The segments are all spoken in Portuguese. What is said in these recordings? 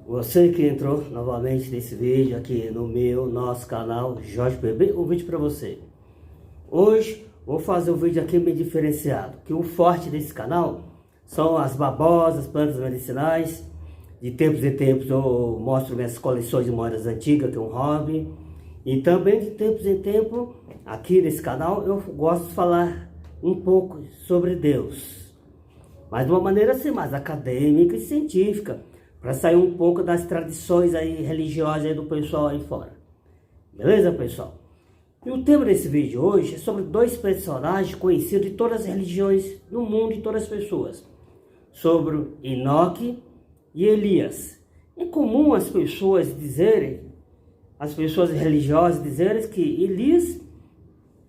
Você que entrou novamente nesse vídeo aqui no nosso canal Jorge PB, um vídeo para você. Hoje vou fazer um vídeo aqui bem diferenciado, que o forte desse canal são as babosas, plantas medicinais. De tempos em tempos eu mostro minhas coleções de moedas antigas, que é um hobby. E também de tempos em tempos, aqui nesse canal, eu gosto de falar um pouco sobre Deus. Mas de uma maneira assim, mais acadêmica e científica, para sair um pouco das tradições aí religiosas aí do pessoal aí fora. Beleza, pessoal? E o tema desse vídeo hoje é sobre dois personagens conhecidos de todas as religiões no mundo e todas as pessoas. Sobre Enoque e Elias. É comum as pessoas religiosas dizerem que Elias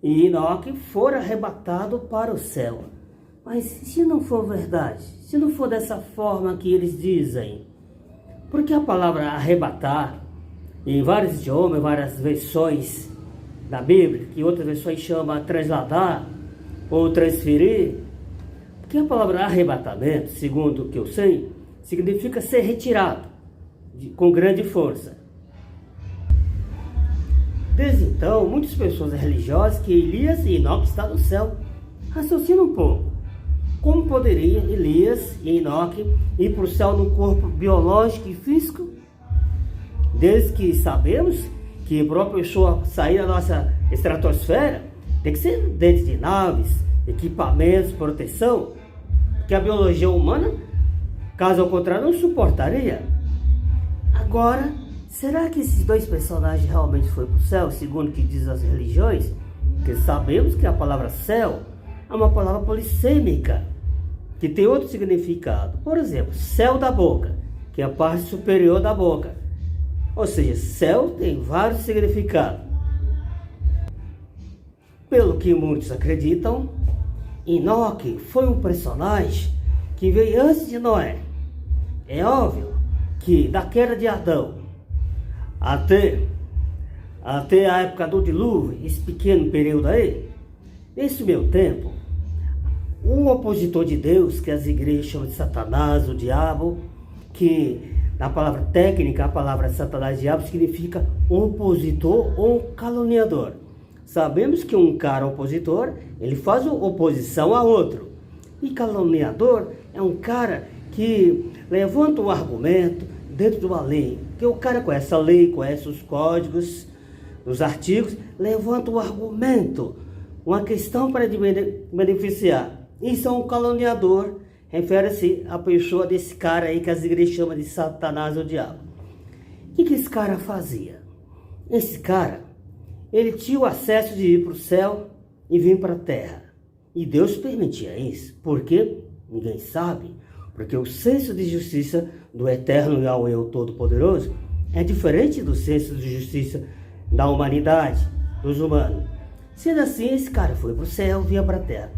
e Enoque foram arrebatados para o céu. Mas se não for verdade, se não for dessa forma que eles dizem, porque a palavra arrebatar, em vários idiomas, várias versões da Bíblia, que outras versões chamam trasladar ou transferir, porque a palavra arrebatamento, segundo o que eu sei, significa ser retirado com grande força. Desde então, muitas pessoas religiosas que Elias e Enoque estão no céu. Raciocina um pouco. Como poderia Elias e Enoque ir para o céu num corpo biológico e físico? Desde que sabemos que para uma pessoa sair da nossa estratosfera, tem que ser dentro de naves, equipamentos, proteção, que a biologia humana, caso ao contrário, não suportaria. Agora, será que esses dois personagens realmente foram para o céu, segundo o que diz as religiões? Porque sabemos que a palavra céu é uma palavra polissêmica, que tem outro significado. Por exemplo, céu da boca, que é a parte superior da boca. Ou seja, céu tem vários significados. Pelo que muitos acreditam, Enoque foi um personagem que veio antes de Noé. É óbvio que da queda de Adão até a época do dilúvio, esse pequeno período aí, nesse meu tempo, um opositor de Deus, que as igrejas chamam de Satanás, o diabo, que na palavra técnica, a palavra Satanás e diabo significa opositor ou caluniador. Sabemos que um cara opositor, ele faz oposição a outro. E caluniador é um cara que levanta um argumento dentro de uma lei. Porque o cara conhece a lei, conhece os códigos, os artigos, levanta um argumento, uma questão para beneficiar. Isso é um caluniador, refere-se à pessoa desse cara aí que as igrejas chamam de Satanás ou diabo. O que esse cara fazia? Esse cara, ele tinha o acesso de ir para o céu e vir para a terra. E Deus permitia isso. Por quê? Ninguém sabe. Porque o senso de justiça do eterno Yahweh, o Todo-Poderoso, é diferente do senso de justiça da humanidade, dos humanos. Sendo assim, esse cara foi para o céu, vinha para a terra.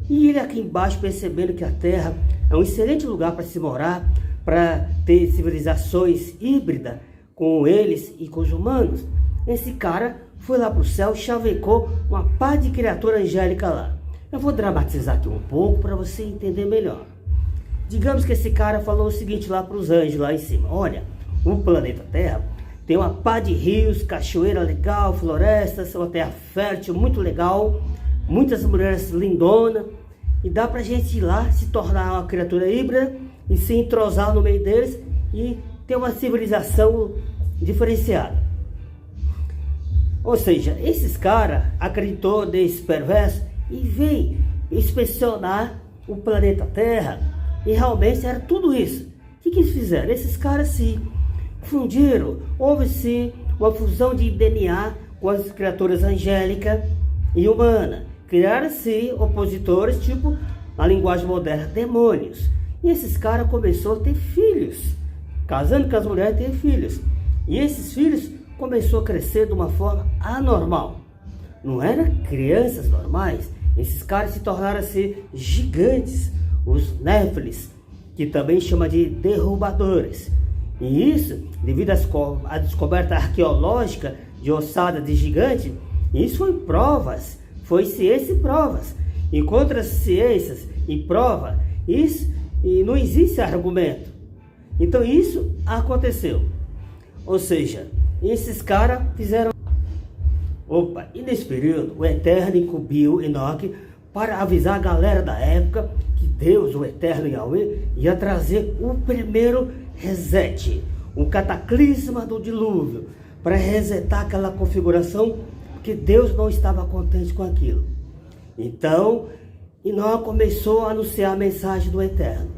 E ele aqui embaixo, percebendo que a terra é um excelente lugar para se morar, para ter civilizações híbridas com eles e com os humanos, esse cara foi lá para o céu e chavecou uma pá de criatura angélica lá. Eu vou dramatizar aqui um pouco para você entender melhor. Digamos que esse cara falou o seguinte lá para os anjos lá em cima: olha, o planeta Terra tem uma pá de rios, cachoeira legal, florestas, uma terra fértil, muito legal, muitas mulheres lindonas, e dá pra gente ir lá, se tornar uma criatura híbrida e se entrosar no meio deles e ter uma civilização diferenciada. Ou seja, esses caras acreditou nesse perverso e veio inspecionar o planeta Terra, e realmente era tudo isso. O que eles fizeram? Esses caras se fundiram, houve-se uma fusão de DNA com as criaturas angélicas e humanas. Criaram-se opositores, tipo, na linguagem moderna, demônios. E esses caras começaram a ter filhos, casando com as mulheres, ter filhos. E esses filhos começaram a crescer de uma forma anormal. Não eram crianças normais. Esses caras se tornaram-se gigantes, os Néfilis, que também chama de derrubadores. E isso, devido à descoberta arqueológica de ossada de gigante, isso foi provas. Foi ciência e provas. E contra as ciências e prova, isso e não existe argumento. Então isso aconteceu. Ou seja, esses caras fizeram... Opa, e nesse período o Eterno incumbiu Enoque para avisar a galera da época que Deus, o Eterno Yahweh, ia trazer o primeiro reset, o cataclisma do dilúvio, para resetar aquela configuração, porque Deus não estava contente com aquilo. Então, Enoque começou a anunciar a mensagem do Eterno.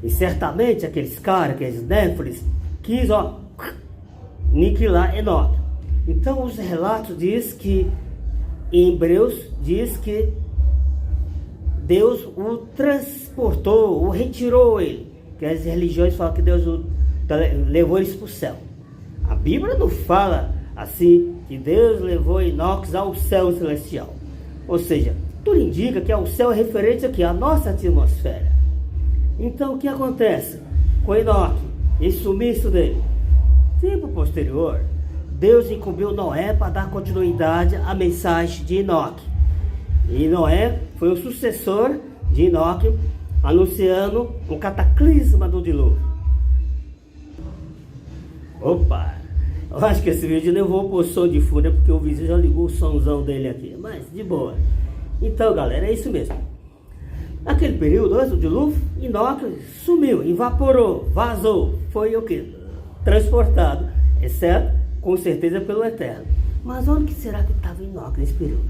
E certamente aqueles caras, aqueles néfilis, quis aniquilar Enoque. Então os relatos diz que, em Hebreus, diz que Deus o transportou, o retirou ele. Que as religiões falam que Deus levou eles para o céu. A Bíblia não fala assim, que Deus levou Enoque ao céu celestial. Ou seja, tudo indica que o céu é referente aqui à nossa atmosfera. Então o que acontece com Enoque? Esse sumiço dele. Tempo posterior, Deus incumbiu Noé para dar continuidade à mensagem de Enoque. E Noé foi o sucessor de Enoque, anunciando o cataclisma do dilúvio. Opa! Eu acho que esse vídeo nem vou pôr som de fundo, porque o vizinho já ligou o somzão dele aqui. Mas de boa. Então, galera, é isso mesmo. Naquele período, antes do dilúvio, Enoque sumiu, evaporou, vazou. Foi o que? Transportado, exceto, com certeza, pelo Eterno. Mas onde que será que estava Enoque nesse período?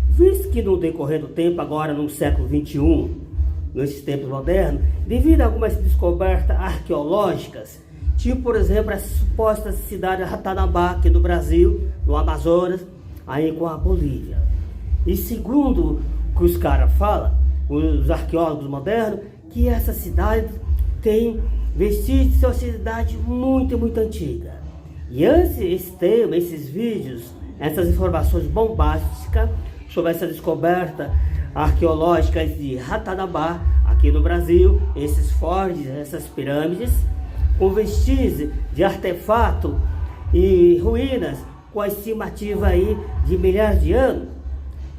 Visto que no decorrer do tempo, agora no século 21, nesses tempos modernos, devido a algumas descobertas arqueológicas, tipo, por exemplo, essa suposta cidade de Ratanabá, aqui no Brasil, no Amazonas, aí com a Bolívia. E segundo o que os caras falam, os arqueólogos modernos, que essa cidade tem vestígios de sociedade muito antiga. E antes esse tema, esses vídeos, essas informações bombásticas sobre essa descoberta arqueológica de Ratanabá, aqui no Brasil, esses fortes, essas pirâmides, com vestígios de artefato e ruínas, com a estimativa aí de milhares de anos.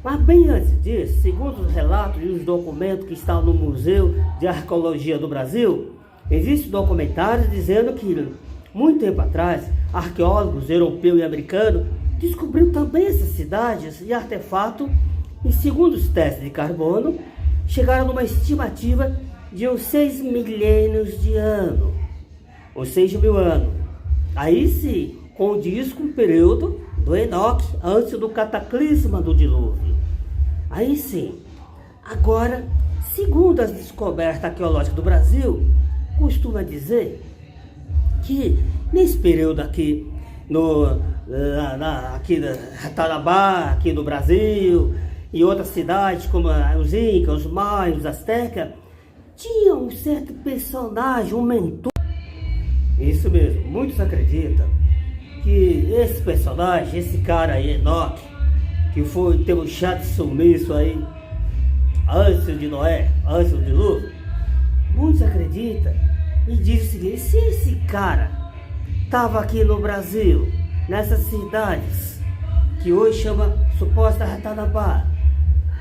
Mas bem antes disso, segundo os relatos e os documentos que estão no Museu de Arqueologia do Brasil, existem documentários dizendo que, muito tempo atrás, arqueólogos europeus e americanos descobriram também essas cidades e artefatos, e segundo os testes de carbono, chegaram numa estimativa de uns 6 milênios de anos, ou 6.000 anos. Aí sim, condiz com o período do Enoque, antes do cataclisma do dilúvio. Aí sim. Agora, segundo as descobertas arqueológicas do Brasil, costuma dizer que nesse período aqui, aqui na Ratanabá, aqui no Brasil, e outras cidades como os Incas, os Maias, os Aztecas, tinha um certo personagem, um mentor. Isso mesmo, muitos acreditam que esse personagem, esse cara aí, Enoque, que teve um chato sumiço aí antes de Noé, antes do dilúvio, muitos acreditam e dizem o seguinte: se esse cara estava aqui no Brasil, nessas cidades que hoje chama suposta Ratanabá,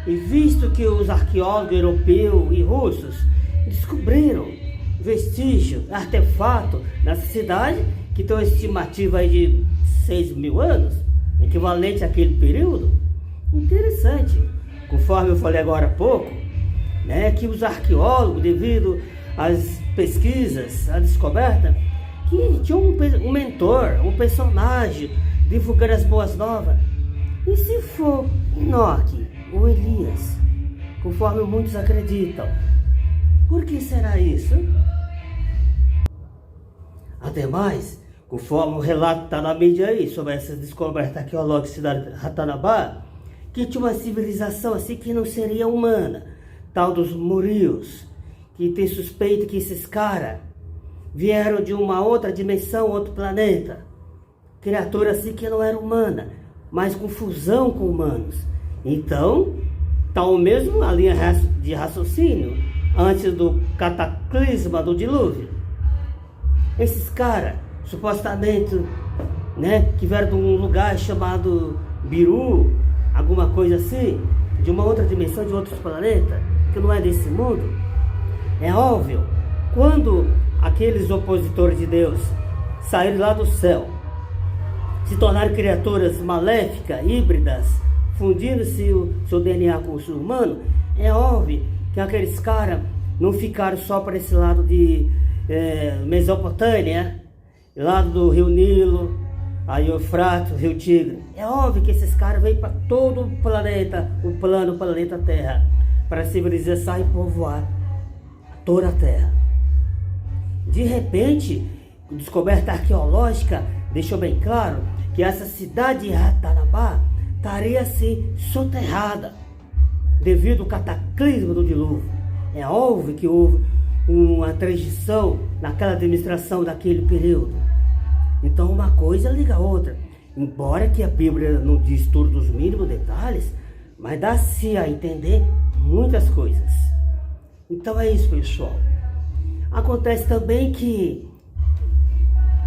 e visto que os arqueólogos europeus e russos descobriram vestígio, artefato nessa cidade, que tem uma estimativa aí de 6.000 anos, equivalente àquele período. Interessante, conforme eu falei agora há pouco, né, que os arqueólogos, devido às pesquisas, à descoberta, que tinha um mentor, um personagem, divulgando as boas novas. E se for Enoque ou Elias, conforme muitos acreditam, por que será isso? Ademais, conforme o relato está na mídia aí, sobre essa descoberta arqueológica da cidade de Ratanabá, que tinha uma civilização assim que não seria humana, tal dos Morios, que tem suspeita que esses caras vieram de uma outra dimensão, outro planeta, criatura assim que não era humana, mas com fusão com humanos. Então, está o mesmo a linha de raciocínio antes do cataclisma do dilúvio. Esses caras, supostamente, né, que vieram de um lugar chamado Biru, alguma coisa assim, de uma outra dimensão, de outros planetas, que não é desse mundo. É óbvio, quando aqueles opositores de Deus saíram lá do céu, se tornaram criaturas maléficas, híbridas, fundindo-se o seu DNA com o ser humano, é óbvio que aqueles caras não ficaram só para esse lado de Mesopotâmia, lado do Rio Nilo, aí Eufrates, Rio Tigre. É óbvio que esses caras vêm para todo o planeta, o planeta Terra, para civilizar e povoar toda a Terra. De repente, a descoberta arqueológica deixou bem claro que essa cidade de Ratanabá estaria assim soterrada devido ao cataclismo do dilúvio. É óbvio que houve uma transição naquela administração daquele período. Então uma coisa liga a outra. Embora que a Bíblia não diz tudo dos mínimos detalhes, mas dá-se a entender muitas coisas. Então é isso, pessoal. Acontece também que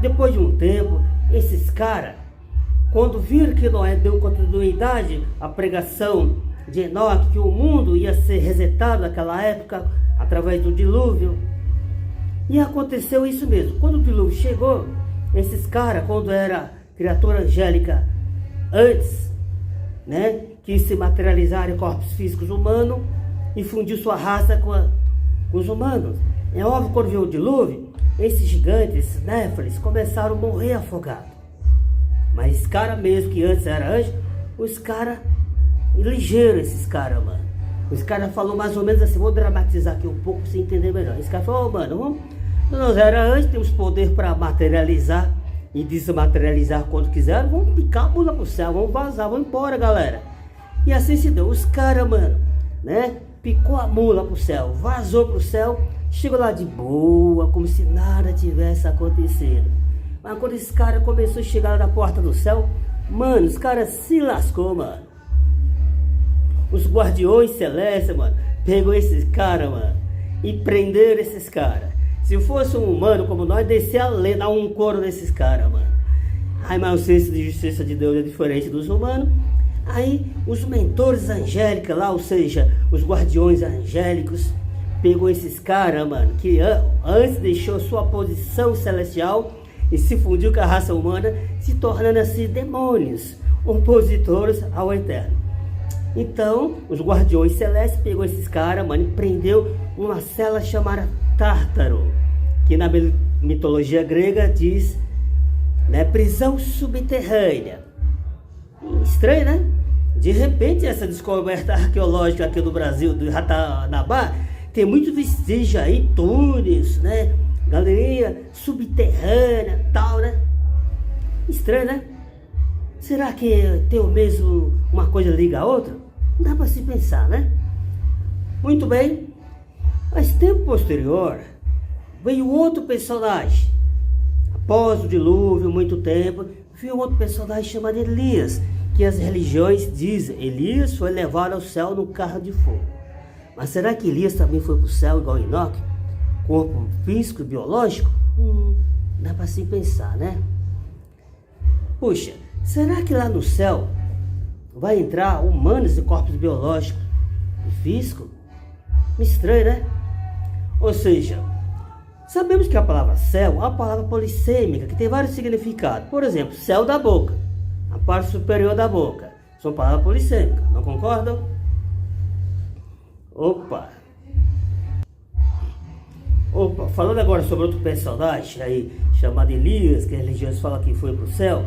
depois de um tempo, esses caras, quando viram que Noé deu continuidade à pregação de Enoque, que o mundo ia ser resetado naquela época através do dilúvio, e aconteceu isso mesmo. Quando o dilúvio chegou, esses caras, quando era criatura angélica antes, né, que se materializaram em corpos físicos humanos e fundiu sua raça com os humanos. É óbvio, quando veio o dilúvio, esses gigantes, esses néfilis, começaram a morrer afogados. Mas esses caras mesmo, que antes era anjo, os caras, ligeiros esses caras, mano. Os caras falaram mais ou menos assim, vou dramatizar aqui um pouco para você entender melhor. Esse cara falou, mano, nós era anjo, temos poder para materializar e desmaterializar quando quiser, vamos picar a mula pro céu, vamos vazar, vamos embora, galera. E assim se deu. Os caras, mano, né, picou a mula pro céu, vazou pro céu, chegou lá de boa, como se nada tivesse acontecido. Mas quando esse cara começou a chegar na porta do céu, mano, os caras se lascou, mano. Os guardiões celestes, mano, pegou esses caras, mano, e prenderam esses caras. Se fosse um humano como nós, descer a lei, dar um couro nesses caras, mano. Aí, mas o senso de justiça de Deus é diferente dos humanos. Aí, os mentores angélicos lá, ou seja, os guardiões angélicos, pegou esses caras, mano, que antes deixou sua posição celestial e se fundiu com a raça humana, se tornando assim demônios, opositores ao Eterno. Então, os guardiões celestes pegou esses caras, mano, e prendeu uma cela chamada Tártaro, que na mitologia grega diz, né, prisão subterrânea. Estranho, né? De repente, essa descoberta arqueológica aqui do Brasil, do Ratanabá, tem muito vestígio aí, túneis, né? Galeria subterrânea, tal, né? Estranho, né? Será que tem o mesmo, uma coisa liga a outra? Não dá para se pensar, né? Muito bem. Mas tempo posterior, veio outro personagem. Após o dilúvio, muito tempo, veio outro personagem chamado Elias, que as religiões dizem, Elias foi levado ao céu no carro de fogo. Mas será que Elias também foi para o céu igual Enoque? Corpo físico, biológico? Dá para se pensar, né? Puxa, será que lá no céu vai entrar humanos e corpos biológicos e físicos? Estranho, né? Ou seja, sabemos que a palavra céu é uma palavra polissêmica, que tem vários significados. Por exemplo, céu da boca, a parte superior da boca, são palavras polissêmicas, não concordam? Opa, falando agora sobre outro personagem aí, chamado Elias, que a religião fala que foi para o céu.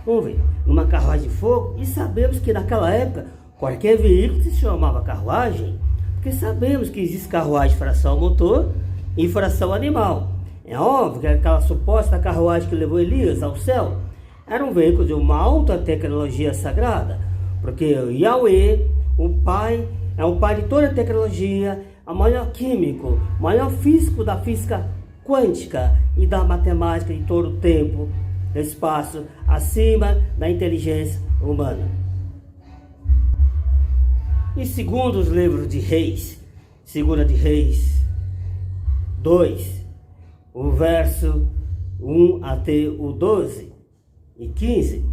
Vamos ver, numa carruagem de fogo, e sabemos que naquela época, qualquer veículo se chamava carruagem, porque sabemos que existe carruagem fração motor e fração animal. É óbvio que aquela suposta carruagem que levou Elias ao céu era um veículo de uma alta tecnologia sagrada, porque Yahweh, o Pai, é o pai de toda a tecnologia, o maior químico, o maior físico da física quântica e da matemática de todo o tempo, espaço, acima da inteligência humana. E segundo os livros de Reis, Segunda de Reis 2, o verso 1 até o 12 e 15,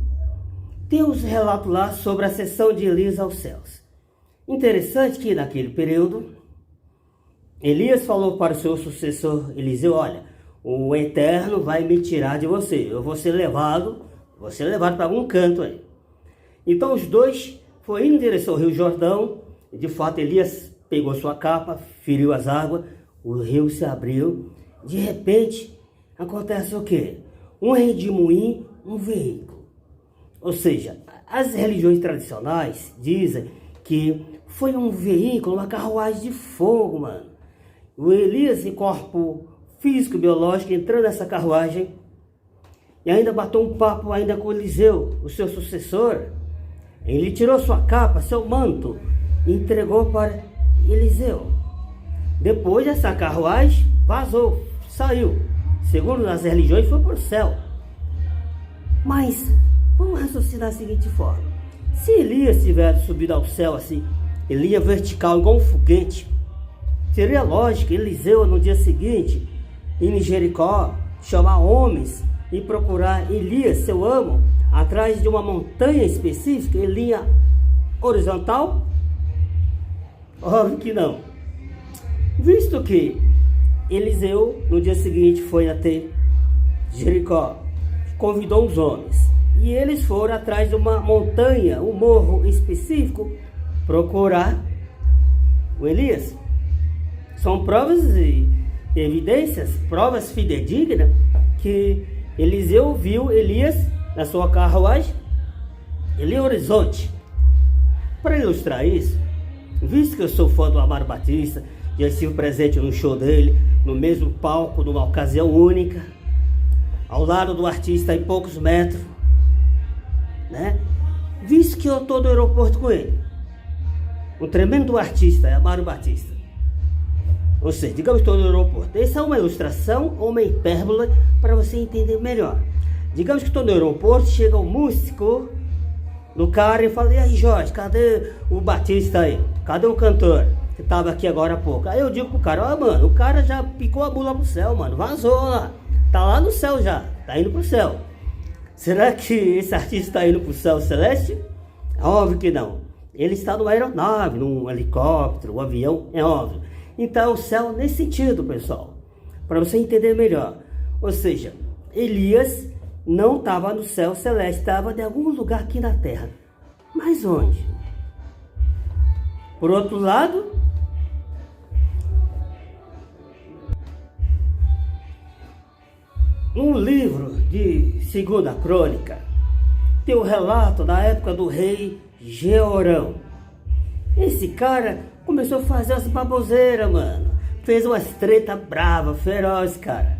tem uns relatos lá sobre a ascensão de Elias aos céus. Interessante que naquele período, Elias falou para o seu sucessor Eliseu, olha, o Eterno vai me tirar de você. Eu vou ser levado para algum canto aí. Então os dois foram indo em direção ao Rio Jordão. E de fato Elias pegou sua capa, feriu as águas, o rio se abriu. De repente, acontece o quê? Um redemoinho, um veículo. Ou seja, as religiões tradicionais dizem que foi um veículo, uma carruagem de fogo, mano. O Elias, em corpo físico, biológico, entrou nessa carruagem e ainda bateu um papo ainda com Eliseu, o seu sucessor. Ele tirou sua capa, seu manto, e entregou para Eliseu. Depois essa carruagem vazou, saiu. Segundo as religiões, foi para o céu. Mas vamos raciocinar da seguinte forma: se Elias tivesse subido ao céu assim, ele ia vertical igual um foguete, seria lógico Eliseu no dia seguinte ir em Jericó, chamar homens e procurar Elias, seu amo, atrás de uma montanha específica. Ele ia horizontal? Óbvio que não. Visto que Eliseu no dia seguinte foi até Jericó, convidou os homens e eles foram atrás de uma montanha, um morro específico, procurar o Elias. São provas e evidências, provas fidedignas que Eliseu viu Elias na sua carruagem, ele é horizonte. Para ilustrar isso, visto que eu sou fã do Amaro Batista, já estive presente no show dele, no mesmo palco, numa ocasião única, ao lado do artista em poucos metros, né? Visto que eu estou no aeroporto com ele, um tremendo artista, é Amaro Batista. Ou seja, digamos que estou no aeroporto. Essa é uma ilustração ou uma hipérbole para você entender melhor. Digamos que estou no aeroporto, chega um músico no cara e fala: e aí, Jorge, cadê o Batista aí? Cadê o cantor que estava aqui agora há pouco? Aí eu digo pro cara: ó, mano, o cara já picou a mula pro céu, mano, vazou lá. Tá lá no céu já, tá indo pro céu. Será que esse artista está indo pro céu celeste? Óbvio que não. Ele está numa aeronave, num helicóptero, um avião, é óbvio. Então o céu nesse sentido, pessoal, para você entender melhor. Ou seja, Elias não estava no céu celeste, estava em algum lugar aqui na terra. Mas onde? Por outro lado, no livro de 2 Crônica, tem o relato da época do rei Jeorão. Esse cara começou a fazer umas baboseiras, mano. Fez umas treta brava, feroz, cara.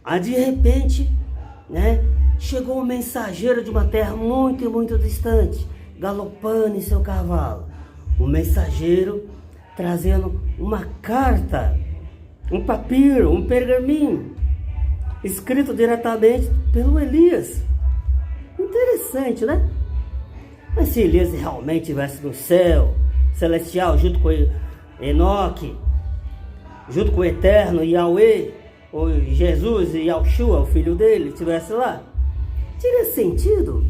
Aí de repente, né, chegou um mensageiro de uma terra muito, muito distante, galopando em seu cavalo. Um mensageiro trazendo uma carta, um papiro, um pergaminho, escrito diretamente pelo Elias. Interessante, né? Mas se Elias realmente estivesse no céu celestial, junto com Enoque, junto com o Eterno, Yahweh, ou Jesus e Yahshua, o filho dele, estivesse lá, teria sentido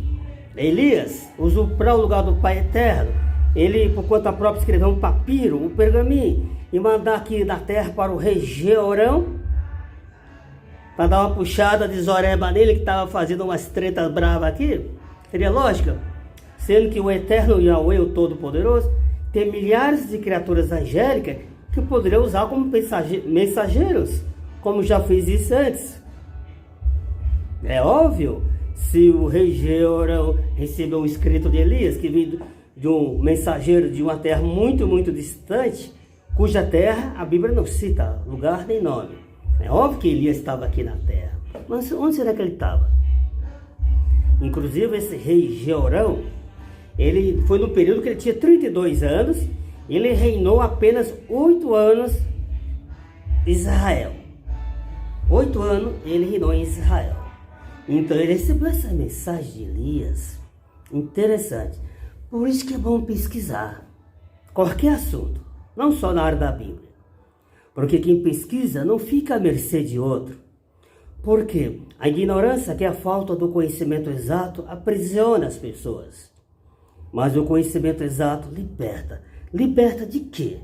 Elias usurpar o lugar do Pai Eterno, ele, por conta própria, escreveu um papiro, um pergaminho, e mandar aqui da terra para o rei Jeorão, para dar uma puxada de zoreba nele, que estava fazendo umas tretas bravas aqui? Seria lógica? Sendo que o Eterno Yahweh, o Todo-Poderoso, tem milhares de criaturas angélicas que poderiam usar como mensageiros, como já fez isso antes. É óbvio, se o rei Jeorão recebeu um escrito de Elias, que veio de um mensageiro de uma terra muito, muito distante, cuja terra a Bíblia não cita lugar nem nome. É óbvio que Elias estava aqui na terra. Mas onde será que ele estava? Inclusive esse rei Jeorão, ele foi no período que ele tinha 32 anos, ele reinou apenas 8 anos em Israel. 8 anos ele reinou em Israel. Então ele recebeu essa mensagem de Elias. Interessante. Por isso que é bom pesquisar qualquer assunto, não só na área da Bíblia. Porque quem pesquisa não fica à mercê de outro. Porque a ignorância, que é a falta do conhecimento exato, aprisiona as pessoas. Mas o conhecimento exato liberta. Liberta de quê?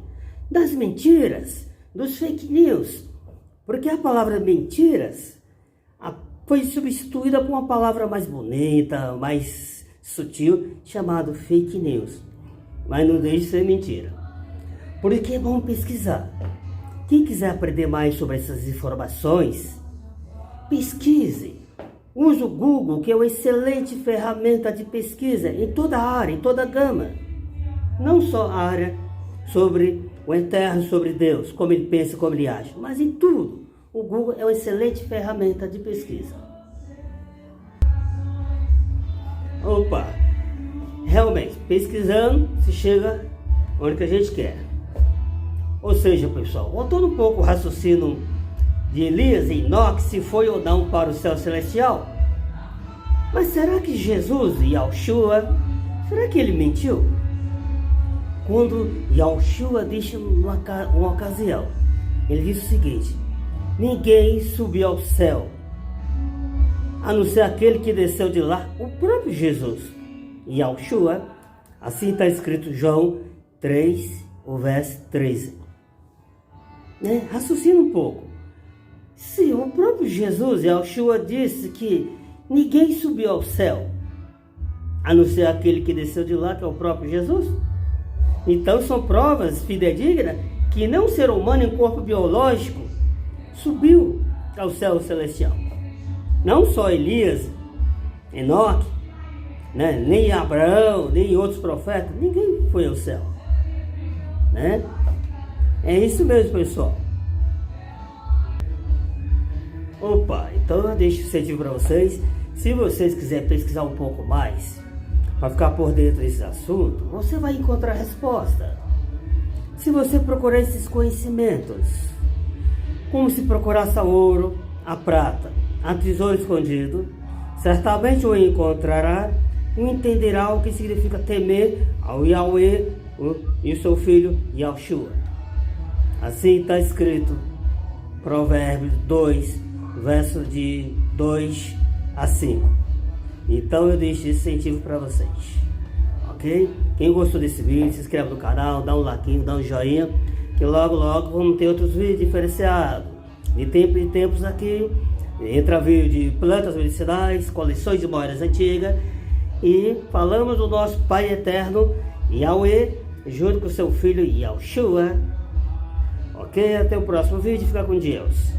Das mentiras, dos fake news. Porque a palavra mentiras foi substituída por uma palavra mais bonita, mais sutil, chamada fake news. Mas não deixe de ser mentira. Por isso que é bom pesquisar. Quem quiser aprender mais sobre essas informações, pesquise. Use o Google, que é uma excelente ferramenta de pesquisa em toda a área, em toda a gama. Não só a área sobre o eterno, sobre Deus, como ele pensa, como ele age, mas em tudo. O Google é uma excelente ferramenta de pesquisa. Opa! Realmente, pesquisando, se chega onde que a gente quer. Ou seja, pessoal, voltando um pouco o raciocínio de Elias e Enoque, se foi ou não para o céu celestial. Mas será que Jesus, Yahushua, será que ele mentiu? Quando Yahushua deixa uma ocasião, ele diz o seguinte: ninguém subiu ao céu, a não ser aquele que desceu de lá, o próprio Jesus. Yahushua, assim está escrito João 3, o verso 13. Raciocina um pouco. Se o próprio Jesus, Yahushua, disse que ninguém subiu ao céu, a não ser aquele que desceu de lá, que é o próprio Jesus. Então são provas fidedignas que nenhum ser humano em corpo biológico subiu ao céu celestial. Não só Elias, Enoque, nem Abraão, nem outros profetas, ninguém foi ao céu. É isso mesmo, pessoal. Opa, então eu deixo esse incentivo para vocês. Se vocês quiserem pesquisar um pouco mais, para ficar por dentro desse assunto, você vai encontrar a resposta. Se você procurar esses conhecimentos, como se procurasse o ouro, a prata, a tesouro escondido, certamente o encontrará e entenderá o que significa temer ao Yahweh e o seu filho Yahushua. Assim está escrito, Provérbios 2, verso de 2 a 5. Então eu deixo esse incentivo para vocês, ok? Quem gostou desse vídeo, se inscreve no canal, dá um like, dá um joinha, que logo vamos ter outros vídeos diferenciados. De tempos em tempos aqui, entra vídeo de plantas medicinais, coleções de moedas antigas, e falamos do nosso Pai Eterno, Yahweh, junto com seu filho Yahushua. Ok? Até o próximo vídeo, fica com Deus.